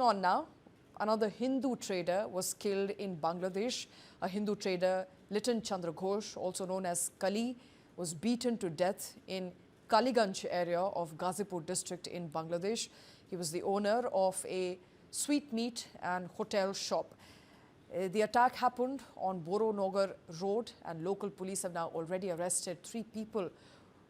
on now. Another Hindu trader was killed in Bangladesh. A Hindu trader, Liton Chandra Ghosh, also known as Kali, was beaten to death in Kaliganj area of Gazipur district in Bangladesh. He was the owner of a sweetmeat and hotel shop. The attack happened on Boro Nogor Road, and local police have now already arrested 3 people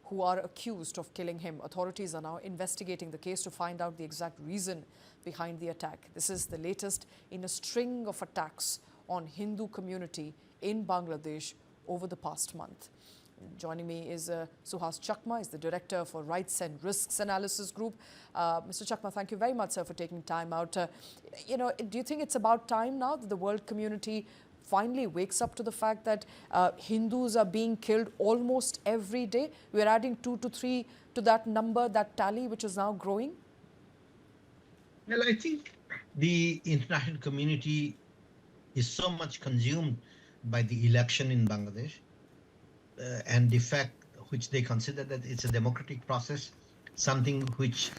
who are accused of killing him. Authorities are now investigating the case to find out the exact reason behind the attack. This is the latest in a string of attacks on Hindu community in Bangladesh over the past month. Joining me is Suhas Chakma, is the Director for Rights and Risks Analysis Group. Mr. Chakma, thank you very much, sir, for taking time out. Do you think it's about time now that the world community finally wakes up to the fact that Hindus are being killed almost every day? We're adding 2 to 3 to that number, that tally, which is now growing. Well, I think the international community is so much consumed by the election in Bangladesh and the fact which they consider that it's a democratic process, something which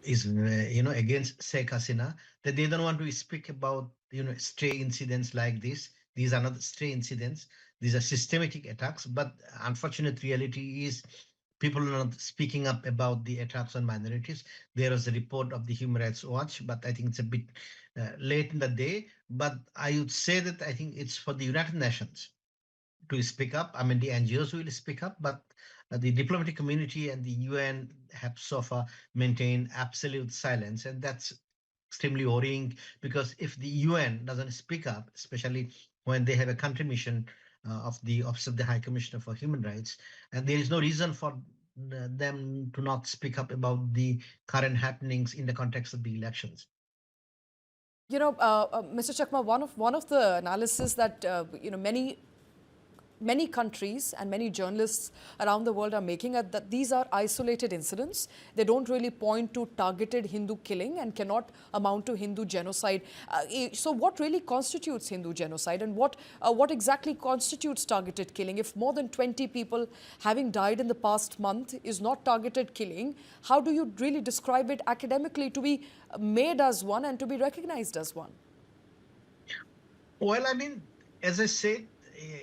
is against Sheikh Hasina, that they don't want to speak about stray incidents like this. These are not stray incidents. These are systematic attacks. But unfortunate reality is people are not speaking up about the attacks on minorities. There was a report of the Human Rights Watch, but I think it's a bit late in the day. But I would say that I think it's for the United Nations to speak up. I mean, the NGOs will speak up, but the diplomatic community and the UN have so far maintained absolute silence. And that's extremely worrying, because if the UN doesn't speak up, especially when they have a country mission of the Office of the High Commissioner for Human Rights, and there is no reason for them to not speak up about the current happenings in the context of the elections. Mr. Chakma, one of the analysis that many countries and many journalists around the world are making that these are isolated incidents. They don't really point to targeted Hindu killing and cannot amount to Hindu genocide. So what really constitutes Hindu genocide, and what exactly constitutes targeted killing? If more than 20 people having died in the past month is not targeted killing, how do you really describe it academically to be made as one and to be recognized as one? Well, I mean, as I said,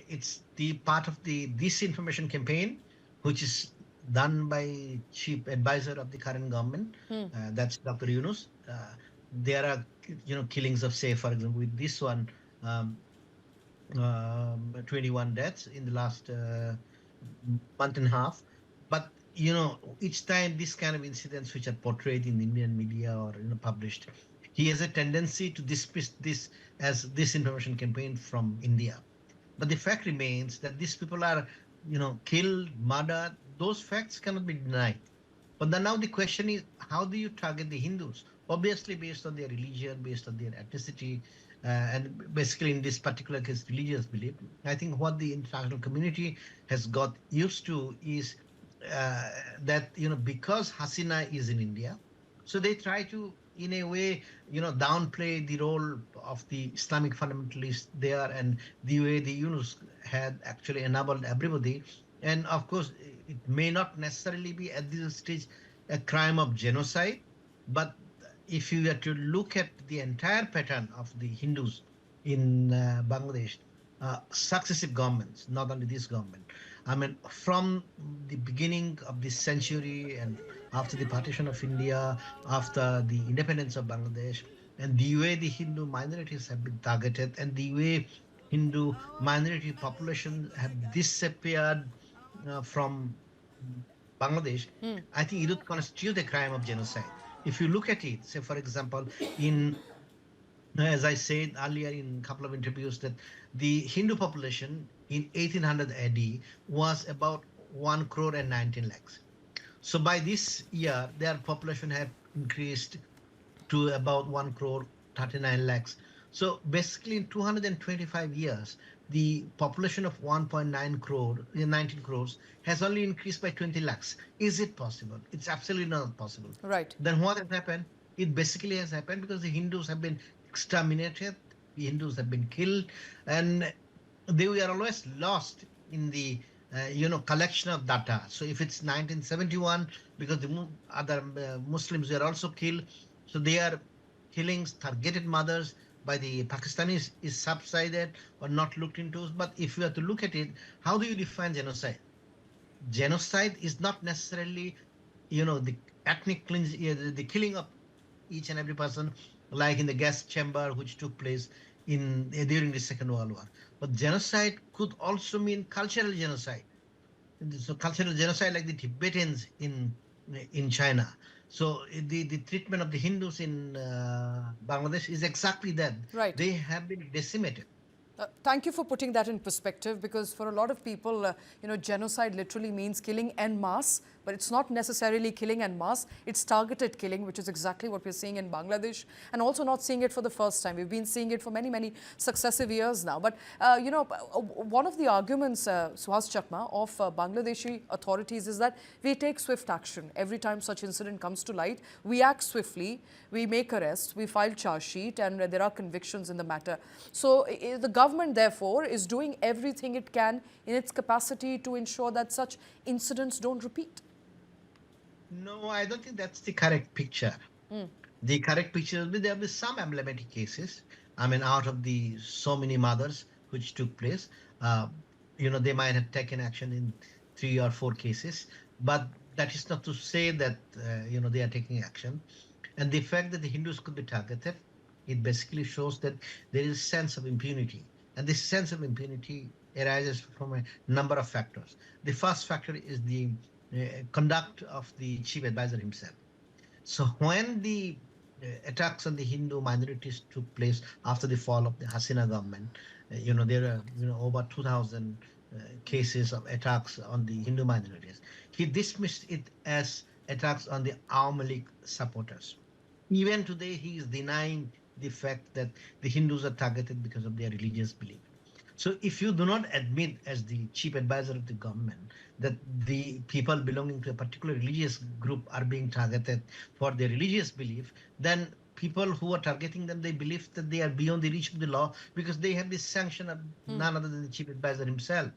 it's the part of the disinformation campaign, which is done by chief advisor of the current government. That's Dr. Yunus. There are, killings of, say, for example, with this one, 21 deaths in the last month and a half. But, each time this kind of incidents which are portrayed in Indian media or published, he has a tendency to dismiss this as disinformation campaign from India. But the fact remains that these people are, killed, murdered. Those facts cannot be denied. But then now the question is, how do you target the Hindus? Obviously, based on their religion, based on their ethnicity, and basically in this particular case, religious belief. I think what the international community has got used to is that, because Hasina is in India, so they try to, in a way, downplay the role of the Islamic fundamentalists there, and the way the Yunus had actually enabled everybody. And of course, it may not necessarily be at this stage a crime of genocide, but if you were to look at the entire pattern of the Hindus in Bangladesh, successive governments, not only this government, I mean, from the beginning of this century and after the partition of India, after the independence of Bangladesh, and the way the Hindu minorities have been targeted, and the way Hindu minority population have disappeared from Bangladesh, I think it would constitute a crime of genocide. If you look at it, say, for example, as I said earlier in a couple of interviews, that the Hindu population in 1800 AD was about 1 crore and 19 lakhs. So by this year, their population have increased to about 1 crore 39 lakhs. So basically in 225 years, the population of 1.9 crore, 19 crores has only increased by 20 lakhs. Is it possible? It's absolutely not possible. Right. Then what has happened? It basically has happened because the Hindus have been exterminated, the Hindus have been killed, and they were always lost in the collection of data. So if it's 1971, because the other Muslims were also killed, so they are killings, targeted murders by the Pakistanis is subsided or not looked into. But if you have to look at it, how do you define genocide? Genocide is not necessarily, the ethnic cleansing, the killing of each and every person, like in the gas chamber, which took place in during the Second World War. But genocide could also mean cultural genocide. So cultural genocide, like the Tibetans in China. So the treatment of the Hindus in Bangladesh is exactly that. Right. They have been decimated. Thank you for putting that in perspective, because for a lot of people, genocide literally means killing en masse, but it's not necessarily killing en masse. It's targeted killing, which is exactly what we're seeing in Bangladesh, and also not seeing it for the first time. We've been seeing it for many, many successive years now. But, one of the arguments, Suhas Chakma, of Bangladeshi authorities is that we take swift action. Every time such incident comes to light, we act swiftly, we make arrests, we file charge sheet, and there are convictions in the matter. So the government, therefore, is doing everything it can in its capacity to ensure that such incidents don't repeat. No, I don't think that's the correct picture. The correct picture will be there will be some emblematic cases. I mean, out of the so many murders which took place, they might have taken action in 3 or 4 cases, but that is not to say that they are taking action. And the fact that the Hindus could be targeted, it basically shows that there is a sense of impunity, and this sense of impunity arises from a number of factors. The first factor is the conduct of the chief advisor himself. So when the attacks on the Hindu minorities took place after the fall of the Hasina government, there are over 2,000 cases of attacks on the Hindu minorities. He dismissed it as attacks on the Awami League supporters. Even today, he is denying the fact that the Hindus are targeted because of their religious belief. So if you do not admit as the chief advisor of the government that the people belonging to a particular religious group are being targeted for their religious belief, then people who are targeting them, they believe that they are beyond the reach of the law because they have the sanction of none other than the chief advisor himself.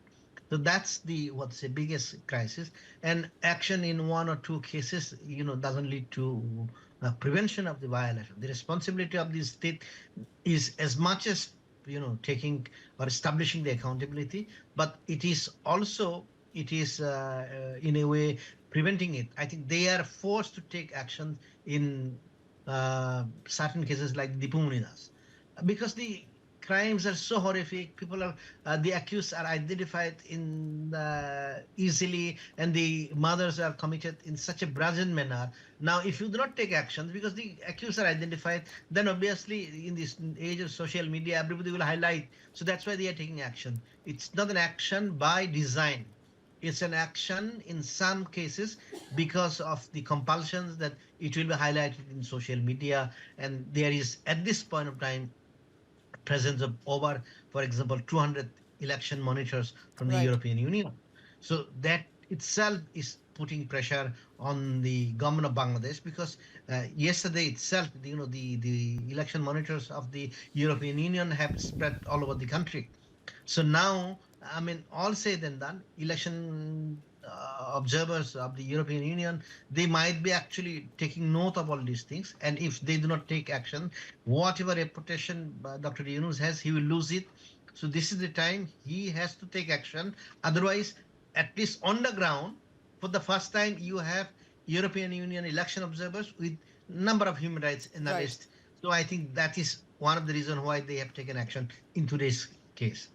So that's the biggest crisis. And action in 1 or 2 cases, doesn't lead to prevention of the violation. The responsibility of the state is as much as taking or establishing the accountability, but it is in a way preventing it. I think they are forced to take action in certain cases like Dipu Munidas, because the crimes are so horrific. People are the accused are identified in easily, and the murders are committed in such a brazen manner. Now, if you do not take action because the accused are identified, then obviously in this age of social media, everybody will highlight. So that's why they are taking action. It's not an action by design. It's an action in some cases because of the compulsions that it will be highlighted in social media, and there is at this point of time presence of over, for example, 200 election monitors from the European Union. So that itself is putting pressure on the government of Bangladesh, because yesterday itself, the election monitors of the European Union have spread all over the country. So now, I mean, all said and done, election observers of the European Union, they might be actually taking note of all these things. And if they do not take action, whatever reputation Dr. Yunus has, he will lose it. So this is the time he has to take action. Otherwise, at least on the ground, for the first time, you have European Union election observers with number of human rights analysts. So I think that is one of the reasons why they have taken action in today's case.